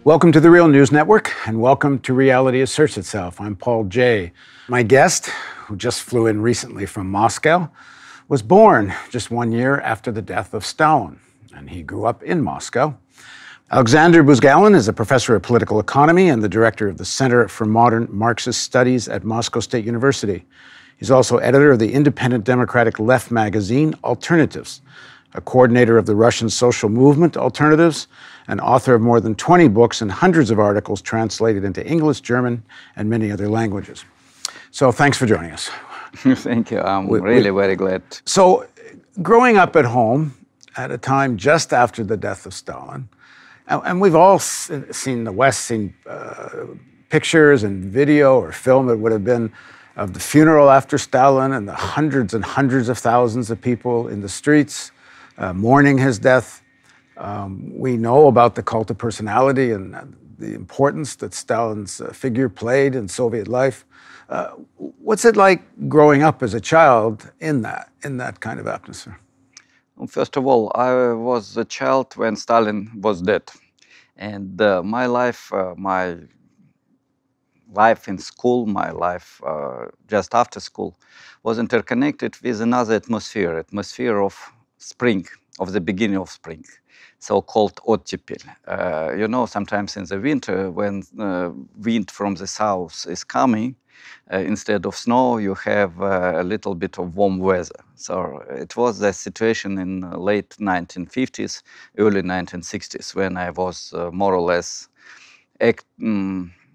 Welcome to the Real News Network, and welcome to Reality Asserts Itself. I'm Paul Jay. My guest, who just flew in recently from Moscow, was born just 1 year after the death of Stalin, and he grew up in Moscow. Aleksandr Buzgalin is a professor of political economy and the director of the Center for Modern Marxist Studies at Moscow State University. He's also editor of the independent democratic left magazine, Alternatives, a coordinator of the Russian social movement, Alternatives, and author of more than 20 books and hundreds of articles translated into English, German, and many other languages. So thanks for joining us. Thank you. I'm really very glad. So growing up at home at a time just after the death of Stalin, and we've all seen the West, seen pictures and video or film that would have been of the funeral after Stalin and the hundreds and hundreds of thousands of people in the streets mourning his death. We know about the cult of personality and the importance that Stalin's figure played in Soviet life. What's it like growing up as a child in that kind of atmosphere? First of all, I was a child when Stalin was dead, and my life in school, my life just after school, was interconnected with another atmosphere of spring, of the beginning of spring, so-called ottepel. You know, sometimes in the winter, when wind from the south is coming, instead of snow, you have a little bit of warm weather. So it was the situation in late 1950s, early 1960s, when I was more or less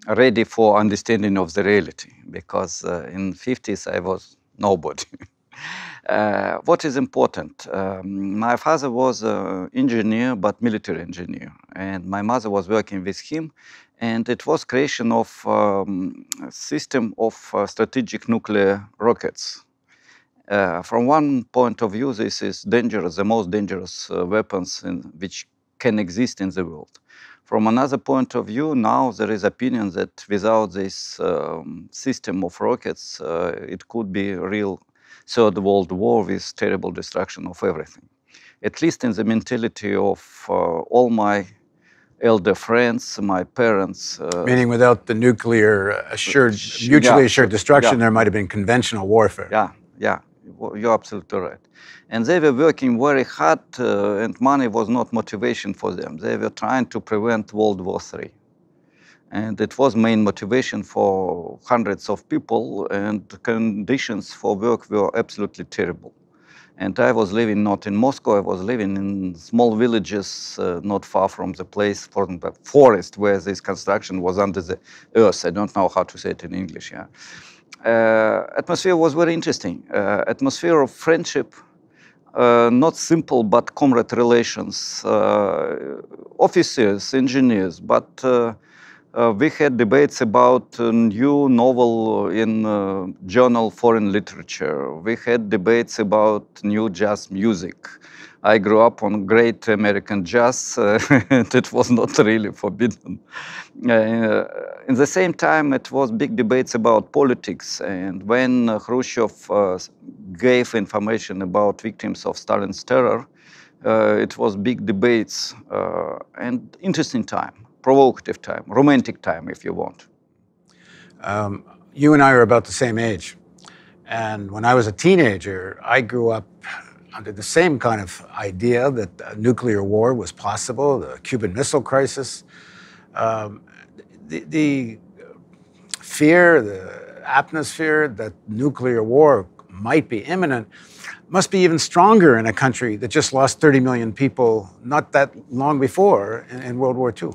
ready for understanding of the reality, because in 50s I was nobody. What is important? My father was an engineer, but military engineer, and my mother was working with him, and it was creation of a system of strategic nuclear rockets. From one point of view, this is dangerous, the most dangerous weapons which can exist in the world. From another point of view, now there is opinion that without this system of rockets, it could be a real Third World War with terrible destruction of everything. At least in the mentality of all my elder friends, my parents. Meaning without the mutually assured destruction, there might have been conventional warfare. Yeah, you're absolutely right. And they were working very hard, and money was not motivation for them. They were trying to prevent World War III. And it was main motivation for hundreds of people, and the conditions for work were absolutely terrible. And I was living not in Moscow, I was living in small villages not far from the place, from the forest where this construction was under the earth. I don't know how to say it in English. Yeah. Atmosphere was very interesting. Atmosphere of friendship, not simple but comrade relations, officers, engineers, but we had debates about a new novel in journal Foreign Literature. We had debates about new jazz music. I grew up on great American jazz, and it was not really forbidden. In the same time, it was big debates about politics. And when Khrushchev gave information about victims of Stalin's terror, it was big debates and interesting time. Provocative time, romantic time, if you want. You and I are about the same age. And when I was a teenager, I grew up under the same kind of idea that a nuclear war was possible, the Cuban Missile Crisis. The fear, the atmosphere that nuclear war might be imminent must be even stronger in a country that just lost 30 million people not that long before in World War II.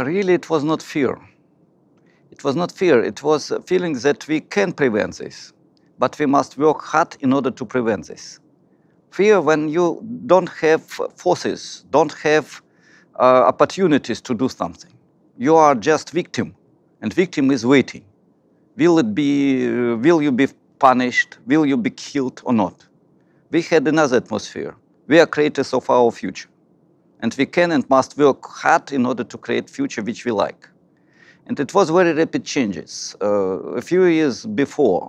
Really, it was not fear. It was not fear. It was a feeling that we can prevent this, but we must work hard in order to prevent this. Fear when you don't have forces, don't have opportunities to do something. You are just victim, and victim is waiting. Will you be punished? Will you be killed or not? We had another atmosphere. We are creators of our future. And we can and must work hard in order to create future which we like. And it was very rapid changes. A few years before,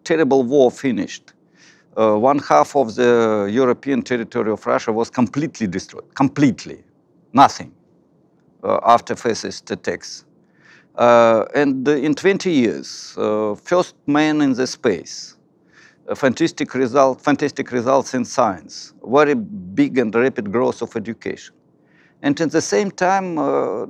terrible war finished. One half of the European territory of Russia was completely destroyed, completely, nothing. after fascist attacks. And in 20 years, first man in the space, fantastic results in science, very big and rapid growth of education. And at the same time,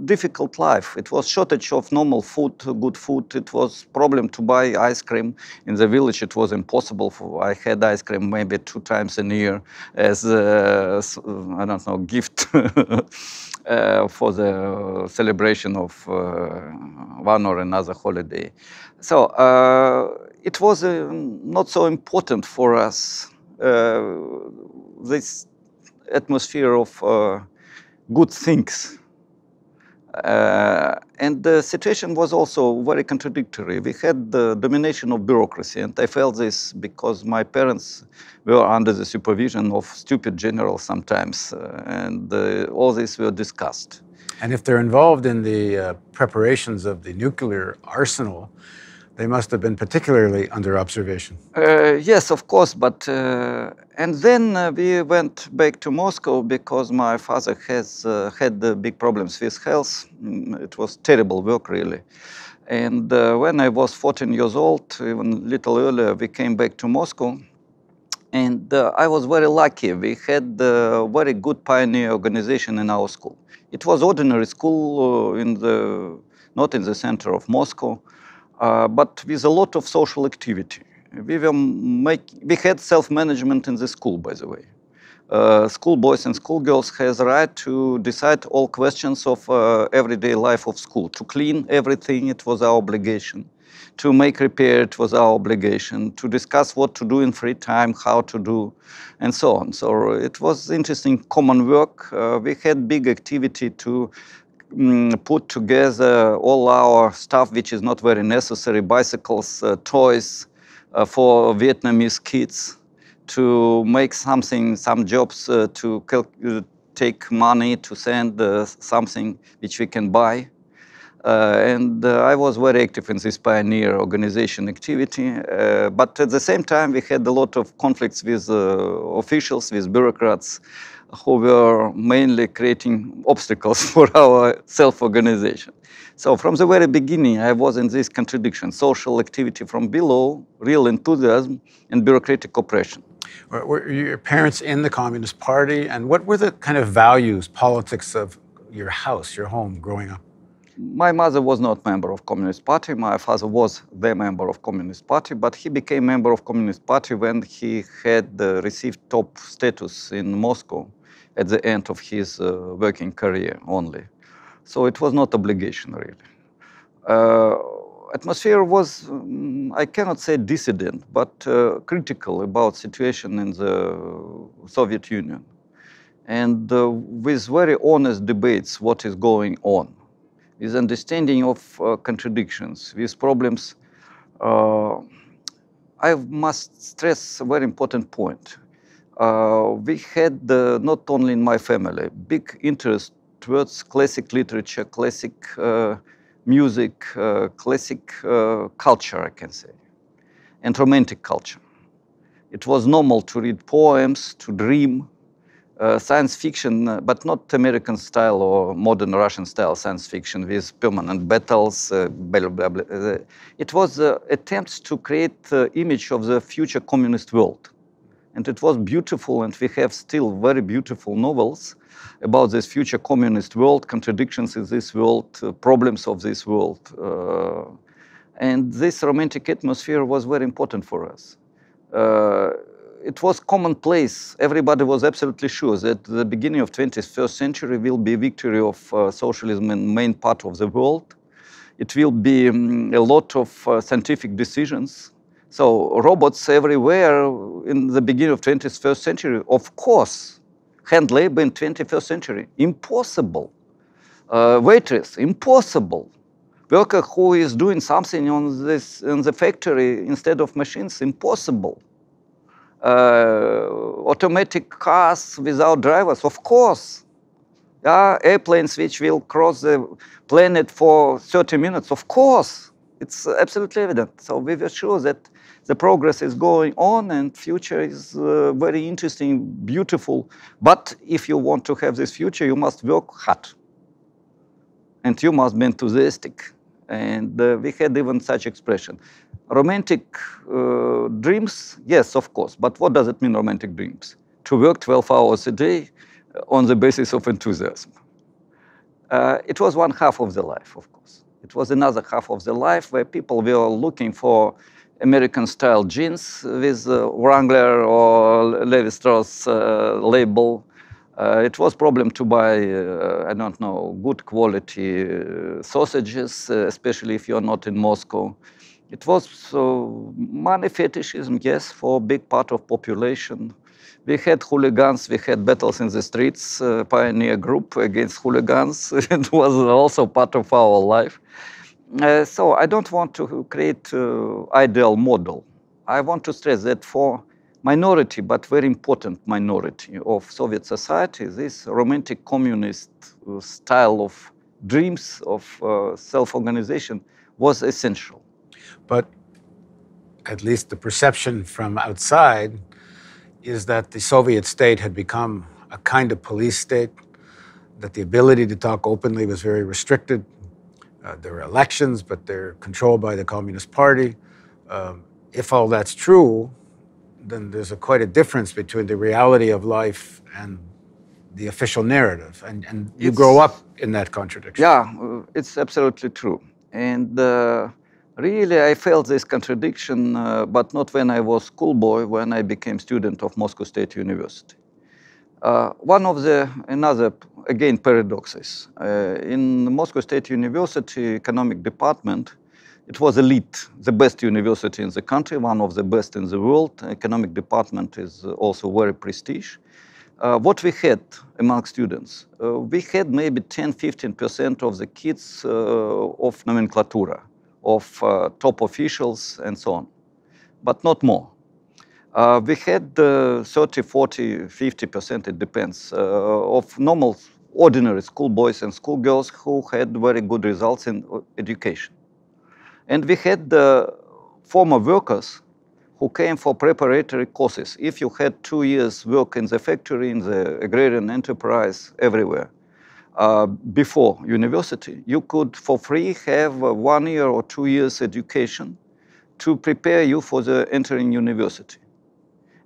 difficult life. It was shortage of normal food, good food. It was problem to buy ice cream. In the village, it was impossible. I had ice cream maybe 2 times a year as, I don't know, gift for the celebration of one or another holiday. So it was not so important for us, this atmosphere of good things. And the situation was also very contradictory. We had the domination of bureaucracy, and I felt this because my parents were under the supervision of stupid generals sometimes, and all this were discussed. And if they're involved in the preparations of the nuclear arsenal, they must have been particularly under observation. Yes, of course, but and then we went back to Moscow because my father has had big problems with health. It was terrible work, really. And when I was 14 years old, even a little earlier, we came back to Moscow. And I was very lucky. We had a very good pioneer organization in our school. It was ordinary school not in the center of Moscow, but with a lot of social activity. We had self-management in the school, by the way. Schoolboys and schoolgirls has the right to decide all questions of everyday life of school. To clean everything, it was our obligation. To make repair, it was our obligation. To discuss what to do in free time, how to do, and so on. So it was interesting common work. We had big activity to put together all our stuff which is not very necessary, bicycles, toys for Vietnamese kids, to make some jobs to take money to send something which we can buy. And I was very active in this pioneer organization activity. But at the same time, we had a lot of conflicts with officials, with bureaucrats, who were mainly creating obstacles for our self-organization. So from the very beginning, I was in this contradiction: social activity from below, real enthusiasm, and bureaucratic oppression. Were your parents in the Communist Party? And what were the kind of values, politics of your house, your home, growing up? My mother was not member of Communist Party. My father was the member of Communist Party, but he became member of Communist Party when he had received top status in Moscow at the end of his working career only. So it was not obligation, really. Atmosphere was, I cannot say dissident, but critical about situation in the Soviet Union. And with very honest debates what is going on, with understanding of contradictions, with problems. I must stress a very important point. We had, not only in my family, big interest towards classic literature, classic music, classic culture, I can say, and romantic culture. It was normal to read poems, to dream, science fiction, but not American style or modern Russian style science fiction with permanent battles, blah, blah, blah. It was attempts to create the image of the future communist world. And it was beautiful, and we have still very beautiful novels about this future communist world, contradictions in this world, problems of this world. And this romantic atmosphere was very important for us. It was commonplace. Everybody was absolutely sure that the beginning of 21st century will be victory of socialism in main part of the world. It will be a lot of scientific decisions. So robots everywhere in the beginning of 21st century, of course. Hand labor in 21st century, impossible. Waitress, impossible. Worker who is doing something in the factory instead of machines, impossible. Automatic cars without drivers, of course. Yeah, airplanes which will cross the planet for 30 minutes, of course. It's absolutely evident. So we were sure that the progress is going on and future is very interesting, beautiful. But if you want to have this future, you must work hard. and you must be enthusiastic. And we had even such expression. Romantic dreams, yes, of course, but what does it mean, romantic dreams? To work 12 hours a day on the basis of enthusiasm. It was one half of the life, of course. It was another half of the life where people were looking for American-style jeans with Wrangler or Levi-Strauss label. It was problem to buy, I don't know, good quality sausages, especially if you're not in Moscow. It was money fetishism, yes, for a big part of population. We had hooligans, we had battles in the streets, pioneer group against hooligans. It was also part of our life. So I don't want to create ideal model. I want to stress that for minority, but very important minority of Soviet society, this romantic communist style of dreams of self-organization was essential. But at least the perception from outside is that the Soviet state had become a kind of police state, that the ability to talk openly was very restricted. There were elections, but they're controlled by the Communist Party. If all that's true, then there's quite a difference between the reality of life and the official narrative. And you grow up in that contradiction. Yeah, it's absolutely true. And really, I felt this contradiction, but not when I was schoolboy, when I became student of Moscow State University. One of the another, again, paradoxes. In Moscow State University economic department, it was elite, the best university in the country, one of the best in the world. Economic department is also very prestige. What we had among students, we had maybe 10-15% of the kids of nomenclatura, of top officials and so on, but not more. We had 30, 40, 50%, it depends, of normal, ordinary schoolboys and schoolgirls who had very good results in education. And we had the former workers who came for preparatory courses. If you had 2 years work in the factory, in the agrarian enterprise, everywhere, before university, you could for free have 1 year or 2 years education to prepare you for the entering university.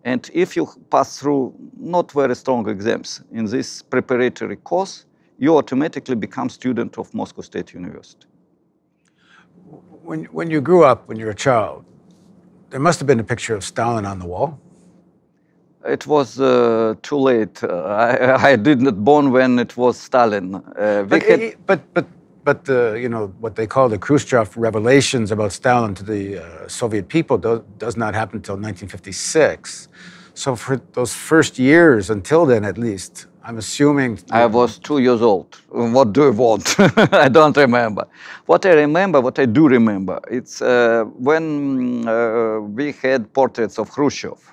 And if you pass through not very strong exams in this preparatory course, you automatically become student of Moscow State University. When you grew up, when you were a child, there must have been a picture of Stalin on the wall. It was too late. I did not born when it was Stalin. But you know, what they call the Khrushchev revelations about Stalin to the Soviet people does not happen until 1956. So for those first years, until then at least, I'm assuming... I was 2 years old. What do you want? I don't remember. What I do remember, it's when we had portraits of Khrushchev.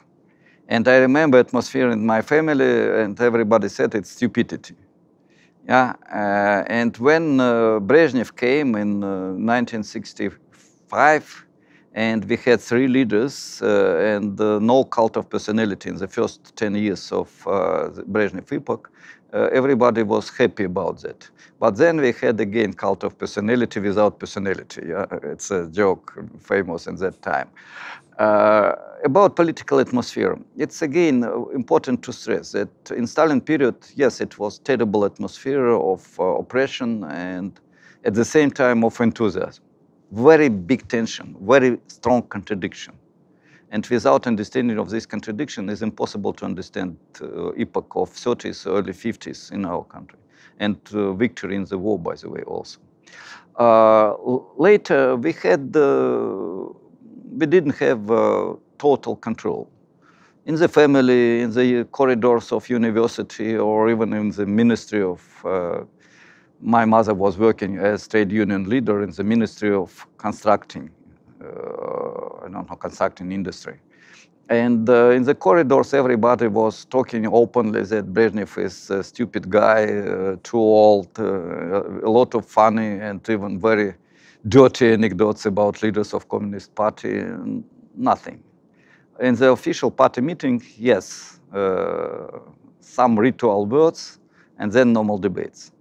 And I remember atmosphere in my family, and everybody said it's stupidity. Yeah, and when Brezhnev came in 1965, and we had 3 leaders and no cult of personality in the first 10 years of the Brezhnev epoch, everybody was happy about that. But then we had again cult of personality without personality. Yeah? It's a joke famous in that time. About political atmosphere, it's again important to stress that in Stalin period, yes, it was terrible atmosphere of oppression and at the same time of enthusiasm. Very big tension, very strong contradiction. And without understanding of this contradiction, it's impossible to understand epoch of 30s, early 50s in our country. And victory in the war, by the way, also. Later, we didn't have total control. In the family, in the corridors of university, or even in the ministry of, my mother was working as trade union leader in the ministry of constructing, constructing industry. And in the corridors, everybody was talking openly that Brezhnev is a stupid guy, too old, a lot of funny and even very dirty anecdotes about leaders of Communist Party, nothing. In the official party meeting, yes, some ritual words and then normal debates.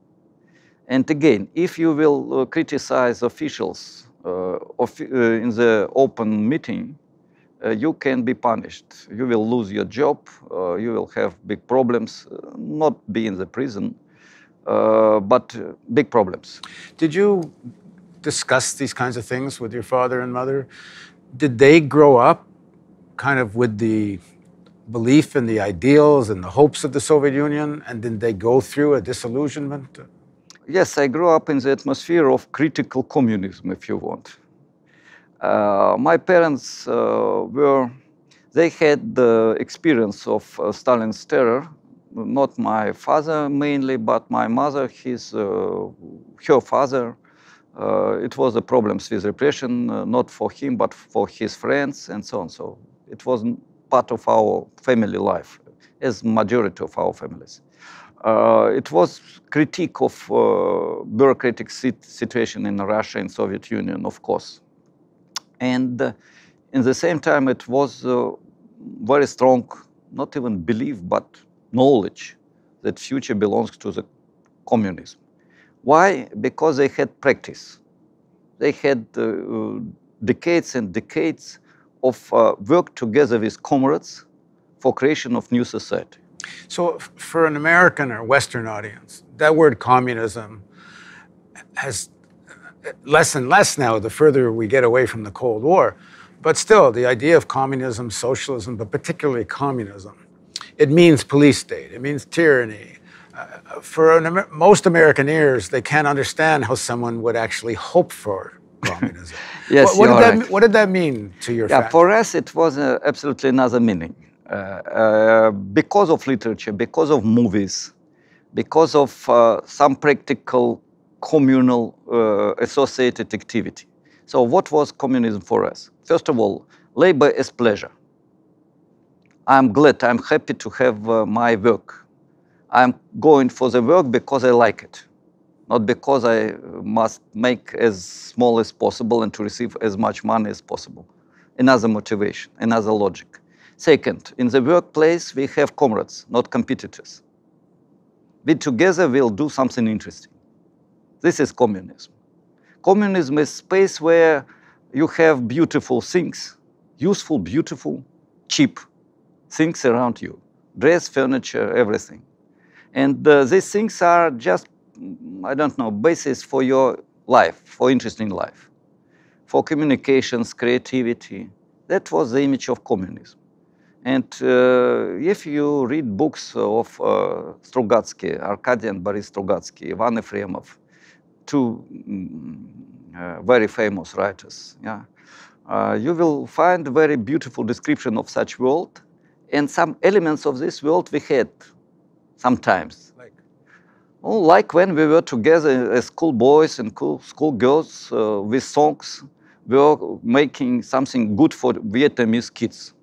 And again, if you will criticize officials in the open meeting, you can be punished. You will lose your job. You will have big problems, not be in the prison, but big problems. Did you discuss these kinds of things with your father and mother? Did they grow up kind of with the belief in the ideals and the hopes of the Soviet Union, and did they go through a disillusionment? Yes, I grew up in the atmosphere of critical communism, if you want. My parents they had the experience of Stalin's terror, not my father mainly, but my mother, her father. It was the problems with repression, not for him, but for his friends and so on. So it was part of our family life, as majority of our families. It was critique of bureaucratic situation in Russia and Soviet Union, of course. And in the same time, it was very strong, not even belief, but knowledge that future belongs to the communism. Why? Because they had practice. They had decades and decades of work together with comrades for creation of new society. So for an American or Western audience, that word communism has less and less now the further we get away from the Cold War. But still, the idea of communism, socialism, but particularly communism, it means police state, it means tyranny. For most American ears, they can't understand how someone would actually hope for communism. Yes, what did that mean to your family? For us, it was absolutely another meaning. Because of literature, because of movies, because of some practical communal associated activity. So what was communism for us? First of all, labor as pleasure. I'm glad, I'm happy to have my work. I'm going for the work because I like it, not because I must make as small as possible and to receive as much money as possible. Another motivation, another logic. Second, in the workplace, we have comrades, not competitors. We together will do something interesting. This is communism. Communism is space where you have beautiful things, useful, beautiful, cheap things around you. Dress, furniture, everything. And these things are just, I don't know, basis for your life, for interesting life, for communications, creativity. That was the image of communism. And if you read books of Strugatsky, Arkady and Boris Strugatsky, Ivan Efremov, two very famous writers, yeah, you will find a very beautiful description of such world. And some elements of this world we had sometimes. Like when we were together as schoolboys and schoolgirls with songs, we were making something good for Vietnamese kids.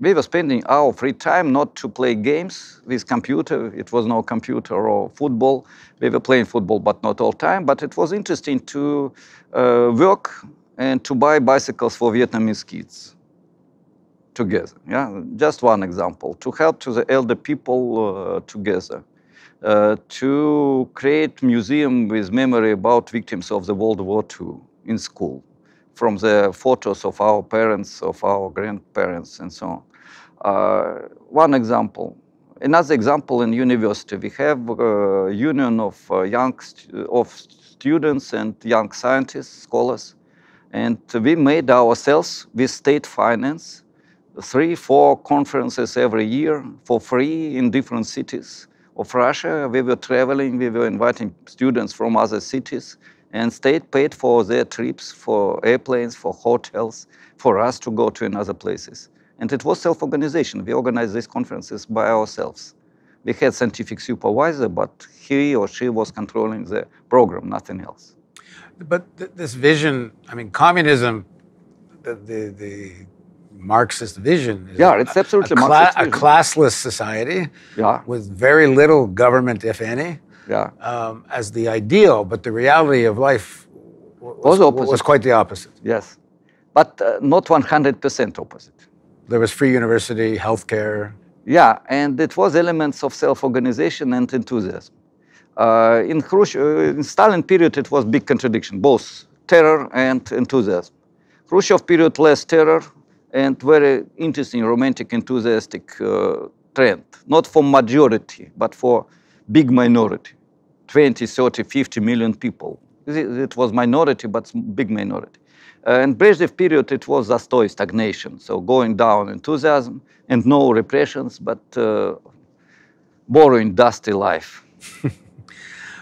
We were spending our free time not to play games with computer. It was no computer or football. We were playing football, but not all time. But it was interesting to work and to buy bicycles for Vietnamese kids together. Yeah, just one example. To help to the elder people together. To create museum with memory about victims of the World War II in school, from the photos of our parents, of our grandparents, and so on. One example. Another example in university, we have a union of students and young scientists, scholars, and we made ourselves with state finance 3-4 conferences every year for free in different cities of Russia. We were traveling, we were inviting students from other cities, and state paid for their trips, for airplanes, for hotels, for us to go to another places. And it was self-organization. We organized these conferences by ourselves. We had scientific supervisor, but he or she was controlling the program, nothing else. But this vision, I mean, communism, the Marxist vision is it's absolutely Marxist vision. A classless society with very little government, if any, as the ideal, but the reality of life was quite the opposite. Yes, but not 100% opposite. There was free university, healthcare. Yeah, and it was elements of self-organization and enthusiasm. In Stalin period, it was big contradiction, both terror and enthusiasm. Khrushchev period, less terror and very interesting, romantic, enthusiastic trend. Not for majority, but for big minority, 20, 30, 50 million people. It was minority, but big minority. And Brezhnev period, it was zastoy, stagnation. So going down enthusiasm and no repressions, but boring, dusty life.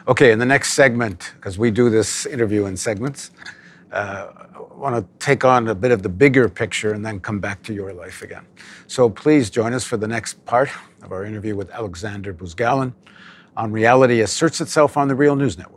Okay, in the next segment, because we do this interview in segments, I want to take on a bit of the bigger picture and then come back to your life again. So please join us for the next part of our interview with Aleksandr Buzgalin on Reality Asserts Itself on the Real News Network.